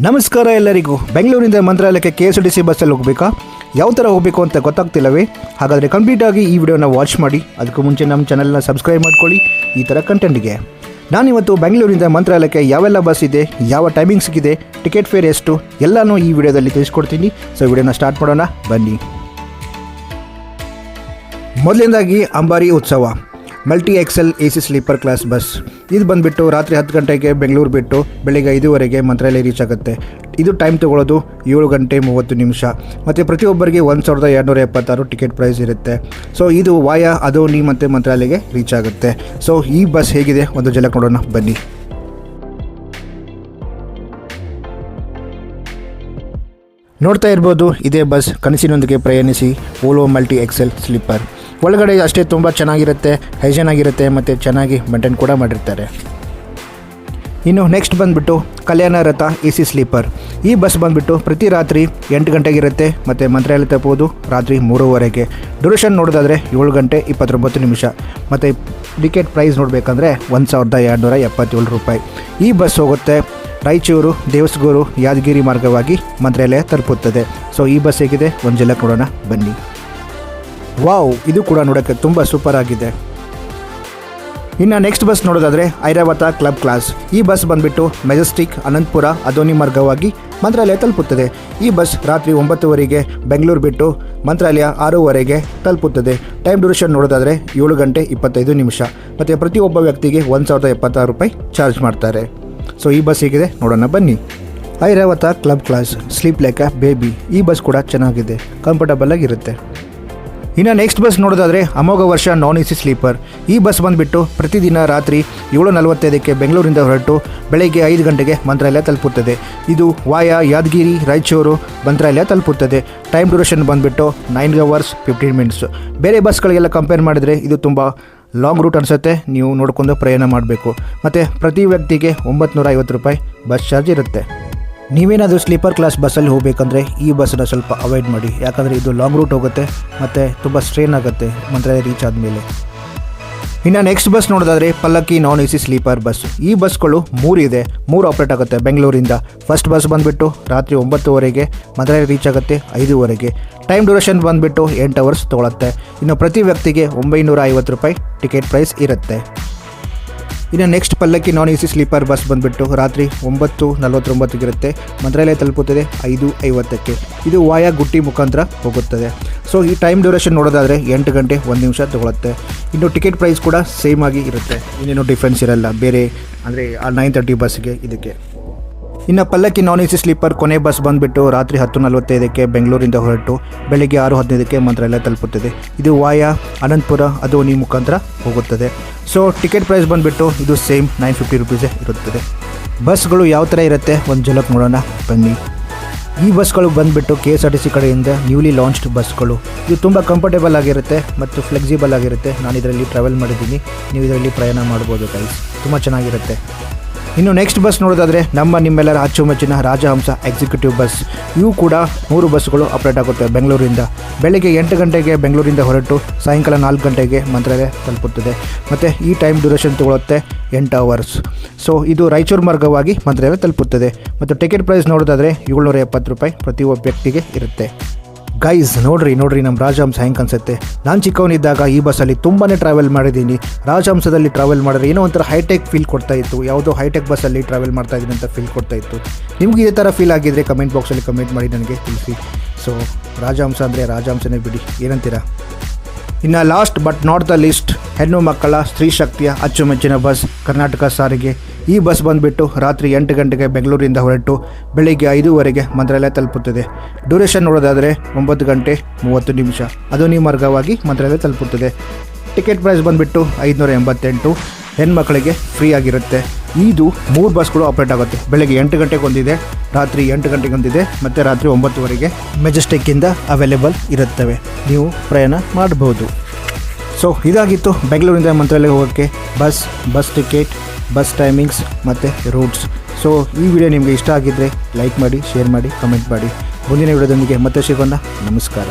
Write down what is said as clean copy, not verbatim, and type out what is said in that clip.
ನಮಸ್ಕಾರ ಎಲ್ಲರಿಗೂ. ಬೆಂಗಳೂರಿಂದ ಮಂತ್ರಾಲಯಕ್ಕೆ KSRTC ಬಸ್ಸಲ್ಲಿ ಹೋಗಬೇಕಾ? ಯಾವ ಥರ ಹೋಗಬೇಕು ಅಂತ ಗೊತ್ತಾಗ್ತಿಲ್ಲವೇ? ಹಾಗಾದರೆ ಕಂಪ್ಲೀಟಾಗಿ ಈ ವಿಡಿಯೋನ ವಾಚ್ ಮಾಡಿ. ಅದಕ್ಕೂ ಮುಂಚೆ ನಮ್ಮ ಚಾನಲ್ನ ಸಬ್ಸ್ಕ್ರೈಬ್ ಮಾಡ್ಕೊಳ್ಳಿ ಈ ಥರ ಕಂಟೆಂಟ್ಗೆ. ನಾನಿವತ್ತು ಬೆಂಗಳೂರಿಂದ ಮಂತ್ರಾಲಯಕ್ಕೆ ಯಾವೆಲ್ಲ ಬಸ್ ಇದೆ, ಯಾವ ಟೈಮಿಂಗ್ ಸಿಗಿದೆ, ಟಿಕೆಟ್ ಫೇರ್ ಎಷ್ಟು ಎಲ್ಲನೂ ಈ ವಿಡಿಯೋದಲ್ಲಿ ತಿಳಿಸ್ಕೊಡ್ತೀನಿ. ಸೊ ವಿಡಿಯೋನ ಸ್ಟಾರ್ಟ್ ಮಾಡೋಣ ಬನ್ನಿ. ಮೊದಲನೇದಾಗಿ Ambari Utsav multi axle AC sleeper class bus. ಇದು ಬಂದುಬಿಟ್ಟು ರಾತ್ರಿ 10 ಗಂಟೆಗೆ ಬೆಂಗಳೂರು ಬಿಟ್ಟು ಬೆಳಿಗ್ಗೆ 5:15ಗೆ ಮಂತ್ರಾಲಯ ರೀಚ್ ಆಗುತ್ತೆ. ಇದು ಟೈಮ್ ತೊಗೊಳ್ಳೋದು 7 ಗಂಟೆ 30 ನಿಮಿಷ. ಮತ್ತು ಪ್ರತಿಯೊಬ್ಬರಿಗೆ 1276 ಟಿಕೆಟ್ ಪ್ರೈಸ್ ಇರುತ್ತೆ. ಸೊ ಇದು ವಾಯಾ ಅದೋನಿ ಮತ್ತು ಮಂತ್ರಾಲಯಗೆ ರೀಚ್ ಆಗುತ್ತೆ. ಸೊ ಈ ಬಸ್ ಹೇಗಿದೆ ಒಂದು ಝಲಕ್ ನೋಡೋಣ ಬನ್ನಿ. ನೋಡ್ತಾ ಇರ್ಬೋದು, ಇದೇ ಬಸ್ ಕನಸಿನೊಂದಿಗೆ ಪ್ರಯಾಣಿಸಿ ಓಲೋ ಮಲ್ಟಿ ಎಕ್ಸೆಲ್ ಸ್ಲೀಪರ್. ಒಳಗಡೆ ಅಷ್ಟೇ ತುಂಬ ಚೆನ್ನಾಗಿರುತ್ತೆ, ಹೈಜೀನ್ ಆಗಿರುತ್ತೆ ಮತ್ತು ಚೆನ್ನಾಗಿ ಮೇಂಟೈನ್ ಕೂಡ ಮಾಡಿರ್ತಾರೆ. ಇನ್ನು ನೆಕ್ಸ್ಟ್ ಬಂದುಬಿಟ್ಟು ಕಲ್ಯಾಣ ರಥ AC ಸ್ಲೀಪರ್. ಈ ಬಸ್ ಬಂದುಬಿಟ್ಟು ಪ್ರತಿ ರಾತ್ರಿ 8 ಗಂಟೆಗಿರುತ್ತೆ ಮತ್ತು ಮಂತ್ರಾಲಯ ತಪ್ಪೋದು ರಾತ್ರಿ 3:15ಗೆ. ಡ್ಯೂರೇಷನ್ ನೋಡೋದಾದರೆ 7 ಗಂಟೆ 29 ನಿಮಿಷ. ಮತ್ತು ಟಿಕೆಟ್ ಪ್ರೈಸ್ ನೋಡಬೇಕಂದ್ರೆ 1277 ರೂಪಾಯಿ. ಈ ಬಸ್ ಹೋಗುತ್ತೆ ರಾಯಚೂರು, ದೇವಸಗೂರು, ಯಾದಗಿರಿ ಮಾರ್ಗವಾಗಿ ಮಂತ್ರಾಲಯ ತಲುಪುತ್ತದೆ. ಸೊ ಈ ಬಸ್ ಹೇಗಿದೆ ಒಂದು ಝಲಕ್ ನೋಡೋಣ ಬನ್ನಿ. ವಾವ್, ಇದು ಕೂಡ ನೋಡೋಕ್ಕೆ ತುಂಬ ಸೂಪರ್ ಆಗಿದೆ. ಇನ್ನು ನೆಕ್ಸ್ಟ್ ಬಸ್ ನೋಡೋದಾದರೆ ಐರಾವತ ಕ್ಲಬ್ ಕ್ಲಾಸ್. ಈ ಬಸ್ ಬಂದುಬಿಟ್ಟು ಮೆಜೆಸ್ಟಿಕ್, ಅನಂತಪುರ, ಅದೋನಿ ಮಾರ್ಗವಾಗಿ ಮಂತ್ರಾಲಯ ತಲುಪುತ್ತದೆ. ಈ ಬಸ್ ರಾತ್ರಿ 9:00ಗೆ ಬೆಂಗಳೂರು ಬಿಟ್ಟು ಮಂತ್ರಾಲಯ 6:30ಗೆ ತಲುಪುತ್ತದೆ. ಟೈಮ್ ಡ್ಯೂರೇಷನ್ ನೋಡೋದಾದರೆ 7 ಗಂಟೆ 25 ನಿಮಿಷ. ಮತ್ತು ಪ್ರತಿಯೊಬ್ಬ ವ್ಯಕ್ತಿಗೆ 1076 ರೂಪಾಯಿ ಚಾರ್ಜ್ ಮಾಡ್ತಾರೆ. ಸೊ ಈ ಬಸ್ ಹೇಗಿದೆ ನೋಡೋಣ ಬನ್ನಿ. Airavat club class sleep like a baby. ಈ ಬಸ್ ಕೂಡ ಚೆನ್ನಾಗಿದೆ, ಕಂಫರ್ಟಬಲ್ ಆಗಿರುತ್ತೆ. ಇನ್ನು ನೆಕ್ಸ್ಟ್ ಬಸ್ ನೋಡೋದಾದರೆ ಅಮೋಘ ವರ್ಷ ನಾನ್ AC ಸ್ಲೀಪರ್. ಈ ಬಸ್ ಬಂದುಬಿಟ್ಟು ಪ್ರತಿದಿನ ರಾತ್ರಿ 7:45ಕ್ಕೆ ಬೆಂಗಳೂರಿಂದ ಹೊರಟು ಬೆಳಗ್ಗೆ 5 ಗಂಟೆಗೆ ಮಂತ್ರಾಲಯ ತಲುಪುತ್ತದೆ. ಇದು ವಾಯಾ ಯಾದಗಿರಿ, ರಾಯಚೂರು, ಮಂತ್ರಾಲಯ ತಲುಪುತ್ತದೆ. ಟೈಮ್ ಡ್ಯೂರೇಷನ್ ಬಂದುಬಿಟ್ಟು 9 hours 15 minutes. ಬೇರೆ ಬಸ್ಗಳಿಗೆಲ್ಲ ಕಂಪೇರ್ ಮಾಡಿದರೆ ಇದು ತುಂಬ ಲಾಂಗ್ ರೂಟ್ ಅನಿಸುತ್ತೆ. ನೀವು ನೋಡ್ಕೊಂಡು ಪ್ರಯಾಣ ಮಾಡಬೇಕು. ಮತ್ತು ಪ್ರತಿ ವ್ಯಕ್ತಿಗೆ 950 ರೂಪಾಯಿ ಬಸ್ ಚಾರ್ಜ್ ಇರುತ್ತೆ. ನೀವೇನಾದರೂ ಸ್ಲೀಪರ್ ಕ್ಲಾಸ್ ಬಸ್ಸಲ್ಲಿ ಹೋಗಬೇಕಂದ್ರೆ ಈ ಬಸ್ಸನ್ನು ಸ್ವಲ್ಪ ಅವಾಯ್ಡ್ ಮಾಡಿ, ಯಾಕಂದರೆ ಇದು ಲಾಂಗ್ ರೂಟ್ ಹೋಗುತ್ತೆ ಮತ್ತು ತುಂಬ ಸ್ಟ್ರೇನ್ ಆಗುತ್ತೆ ಮಂತ್ರಾಲಯ ರೀಚ್ ಆದಮೇಲೆ. ಇನ್ನು ನೆಕ್ಸ್ಟ್ ಬಸ್ ನೋಡೋದಾದರೆ ಪಲ್ಲಕ್ಕಿ ನಾನ್ AC ಸ್ಲೀಪರ್ ಬಸ್. ಈ ಬಸ್ಗಳು 3 ಇದೆ, 3 ಆಪ್ರೇಟ್ ಆಗುತ್ತೆ ಬೆಂಗಳೂರಿಂದ. ಫಸ್ಟ್ ಬಸ್ ಬಂದುಬಿಟ್ಟು ರಾತ್ರಿ 9:00ಗೆ ಮಂತ್ರಾಲಯ ರೀಚ್ ಆಗುತ್ತೆ 5:30ಗೆ. ಟೈಮ್ ಡ್ಯೂರೇಷನ್ ಬಂದುಬಿಟ್ಟು 8 hours ತೊಗೊಳುತ್ತೆ. ಇನ್ನು ಪ್ರತಿ ವ್ಯಕ್ತಿಗೆ 950 ರೂಪಾಯಿ ಟಿಕೆಟ್ ಪ್ರೈಸ್ ಇರುತ್ತೆ. ಇನ್ನು ನೆಕ್ಸ್ಟ್ ಪಲ್ಲಕ್ಕಿ ನಾನ್ AC ಸ್ಲೀಪರ್ ಬಸ್ ಬಂದುಬಿಟ್ಟು ರಾತ್ರಿ 9:49ಗೆ ಇರುತ್ತೆ. ಮಂತ್ರಾಲಯ ತಲುಪುತ್ತದೆ 5:50ಕ್ಕೆ. ಇದು ವಾಯಾ ಗುಟ್ಟಿ ಮುಖಾಂತರ ಹೋಗುತ್ತದೆ. ಸೊ ಈ ಟೈಮ್ ಡ್ಯೂರೇಷನ್ ನೋಡೋದಾದರೆ 8 ಗಂಟೆ 1 ನಿಮಿಷ ತೊಗೊಳುತ್ತೆ. ಇನ್ನು ಟಿಕೆಟ್ ಪ್ರೈಸ್ ಕೂಡ ಸೇಮ್ ಆಗಿ ಇರುತ್ತೆ, ಇನ್ನೇನು ಡಿಫ್ರೆನ್ಸ್ ಇರಲ್ಲ ಬೇರೆ ಅಂದರೆ 9:30 ಬಸ್ಗೆ ಇದಕ್ಕೆ. ಇನ್ನು ಪಲ್ಲಕ್ಕಿ ನಾನ್ AC ಸ್ಲೀಪರ್ ಕೊನೆ ಬಸ್ ಬಂದುಬಿಟ್ಟು ರಾತ್ರಿ 10:45ಕ್ಕೆ ಬೆಂಗಳೂರಿಂದ ಹೊರಟು ಬೆಳಗ್ಗೆ 6:15ಕ್ಕೆ ಮಂತ್ರಾಲಯ ತಲುಪುತ್ತದೆ. ಇದು ವಾಯಾ ಅನಂತಪುರ ಅದೋನಿ ಮುಖಾಂತರ ಹೋಗುತ್ತದೆ. ಸೊ ಟಿಕೆಟ್ ಪ್ರೈಸ್ ಬಂದುಬಿಟ್ಟು ಇದು ಸೇಮ್ 950 ರೂಪೀಸೇ ಇರುತ್ತದೆ. ಬಸ್ಗಳು ಯಾವ ಥರ ಇರುತ್ತೆ ಒಂದು ಝಲಕ್ ನೋಡೋಣ ಬನ್ನಿ. ಈ ಬಸ್ಗಳು ಬಂದುಬಿಟ್ಟು KSRTC ಕಡೆಯಿಂದ ನ್ಯೂಲಿ ಲಾಂಚ್ಡ್ ಬಸ್ಗಳು. ಇದು ತುಂಬ ಕಂಫರ್ಟೇಬಲ್ ಆಗಿರುತ್ತೆ ಮತ್ತು ಫ್ಲೆಕ್ಸಿಬಲ್ ಆಗಿರುತ್ತೆ. ನಾನು ಇದರಲ್ಲಿ ಟ್ರಾವೆಲ್ ಮಾಡಿದ್ದೀನಿ, ನೀವು ಇದರಲ್ಲಿ ಪ್ರಯಾಣ ಮಾಡ್ಬೋದು ಗೈಸ್, ತುಂಬ ಚೆನ್ನಾಗಿರುತ್ತೆ. ಇನ್ನು ನೆಕ್ಸ್ಟ್ ಬಸ್ ನೋಡೋದಾದರೆ ನಿಮ್ಮೆಲ್ಲರ ಅಚ್ಚುಮೆಚ್ಚಿನ ರಾಜಹಂಸ ಎಕ್ಸಿಕ್ಯೂಟಿವ್ ಬಸ್. ಇವು ಕೂಡ 3 ಬಸ್ಗಳು ಆಪ್ರೇಟ್ ಆಗುತ್ತೆ ಬೆಂಗಳೂರಿಂದ. ಬೆಳಗ್ಗೆ 8 ಗಂಟೆಗೆ ಬೆಂಗಳೂರಿಂದ ಹೊರಟು ಸಾಯಂಕಾಲ 4 ಗಂಟೆಗೆ ಮಂತ್ರಾಲಯ ತಲುಪುತ್ತದೆ. ಮತ್ತು ಈ ಟೈಮ್ ಡ್ಯೂರೇಷನ್ ತೊಗೊಳುತ್ತೆ 8 hours. ಸೊ ಇದು ರಾಯಚೂರು ಮಾರ್ಗವಾಗಿ ಮಂತ್ರಾಲಯ ತಲುಪುತ್ತದೆ. ಮತ್ತು ಟಿಕೆಟ್ ಪ್ರೈಸ್ ನೋಡೋದಾದರೆ 770 ರೂಪಾಯಿ ಪ್ರತಿ ಒಬ್ಬ ವ್ಯಕ್ತಿಗೆ ಇರುತ್ತೆ. ಗೈಸ್ ನೋಡ್ರಿ ನಮ್ಮ ರಾಜಹಂಸ ಹೆಂಗೆ ಅನಿಸುತ್ತೆ. ನಾನು ಚಿಕ್ಕವನಿದ್ದಾಗ ಈ ಬಸ್ಸಲ್ಲಿ ತುಂಬಾ ಟ್ರಾವೆಲ್ ಮಾಡಿದ್ದೀನಿ. ರಾಜಹಂಸದಲ್ಲಿ ಟ್ರಾವೆಲ್ ಮಾಡಿದ್ರೆ ಏನೋ ಒಂಥರ ಹೈಟೆಕ್ ಫೀಲ್ ಕೊಡ್ತಾ ಇತ್ತು, ಯಾವುದೋ ಹೈಟೆಕ್ ಬಸ್ಸಲ್ಲಿ ಟ್ರಾವೆಲ್ ಮಾಡ್ತಾ ಇದ್ದೀನಿ ಅಂತ ಫೀಲ್ ಕೊಡ್ತಾ ಇತ್ತು. ನಿಮ್ಗೆ ಇದೇ ಥರ ಫೀಲ್ ಆಗಿದ್ದರೆ ಕಮೆಂಟ್ ಬಾಕ್ಸಲ್ಲಿ ಕಮೆಂಟ್ ಮಾಡಿ ನನಗೆ ತಿಳಿಸಿ. ಸೊ ರಾಜಹಂಸ ಅಂದರೆ ರಾಜಹಂಸನೇ ಬಿಡಿ, ಏನಂತೀರಾ? ಇನ್ನು last but not the least ಹೆಣ್ಣು ಮಕ್ಕಳ ಸ್ತ್ರೀ ಶಕ್ತಿಯ ಅಚ್ಚುಮೆಚ್ಚಿನ ಬಸ್ ಕರ್ನಾಟಕ ಸಾರಿಗೆ. ಈ ಬಸ್ ಬಂದುಬಿಟ್ಟು ರಾತ್ರಿ 8 ಗಂಟೆಗೆ ಬೆಂಗಳೂರಿಂದ ಹೊರಟು ಬೆಳಿಗ್ಗೆ 5:30ಗೆ ಮಂತ್ರಾಲಯ ತಲುಪುತ್ತದೆ. ಡ್ಯೂರೇಷನ್ ನೋಡೋದಾದರೆ 9 ಗಂಟೆ 30 ನಿಮಿಷ. ಅದೋನಿ ಮಾರ್ಗವಾಗಿ ಮಂತ್ರಾಲಯ ತಲುಪುತ್ತದೆ. ಟಿಕೆಟ್ ಪ್ರೈಸ್ ಬಂದುಬಿಟ್ಟು 588. ಹೆಣ್ಮಕ್ಳಿಗೆ ಫ್ರೀ ಆಗಿರುತ್ತೆ. ಇದು 3 ಬಸ್ಗಳು ಆಪ್ರೇಟ್ ಆಗುತ್ತೆ. ಬೆಳಗ್ಗೆ 8 ಗಂಟೆಗೆ ಒಂದಿದೆ, ರಾತ್ರಿ 8 ಗಂಟೆಗೆ ಒಂದಿದೆ ಮತ್ತು ರಾತ್ರಿ 9:00ವರೆಗೆ ಮೆಜೆಸ್ಟಿಕ್ಕಿಂದ ಅವೈಲೇಬಲ್ ಇರುತ್ತವೆ. ನೀವು ಪ್ರಯಾಣ ಮಾಡಬಹುದು. ಸೊ ಇದಾಗಿತ್ತು ಬೆಂಗಳೂರಿಂದ ಮಂತ್ರಾಲಯ ಹೋಗೋಕ್ಕೆ ಬಸ್ ಟಿಕೆಟ್, ಬಸ್ ಟೈಮಿಂಗ್ಸ್ ಮತ್ತು ರೂಟ್ಸ್. ಸೊ ಈ ವಿಡಿಯೋ ನಿಮಗೆ ಇಷ್ಟ ಆಗಿದ್ದರೆ ಲೈಕ್ ಮಾಡಿ, ಶೇರ್ ಮಾಡಿ, ಕಮೆಂಟ್ ಮಾಡಿ. ಮುಂದಿನ ವಿಡಿಯೋದೊಂದಿಗೆ ಮತ್ತೆ ಸಿಗೋಣ. ನಮಸ್ಕಾರ.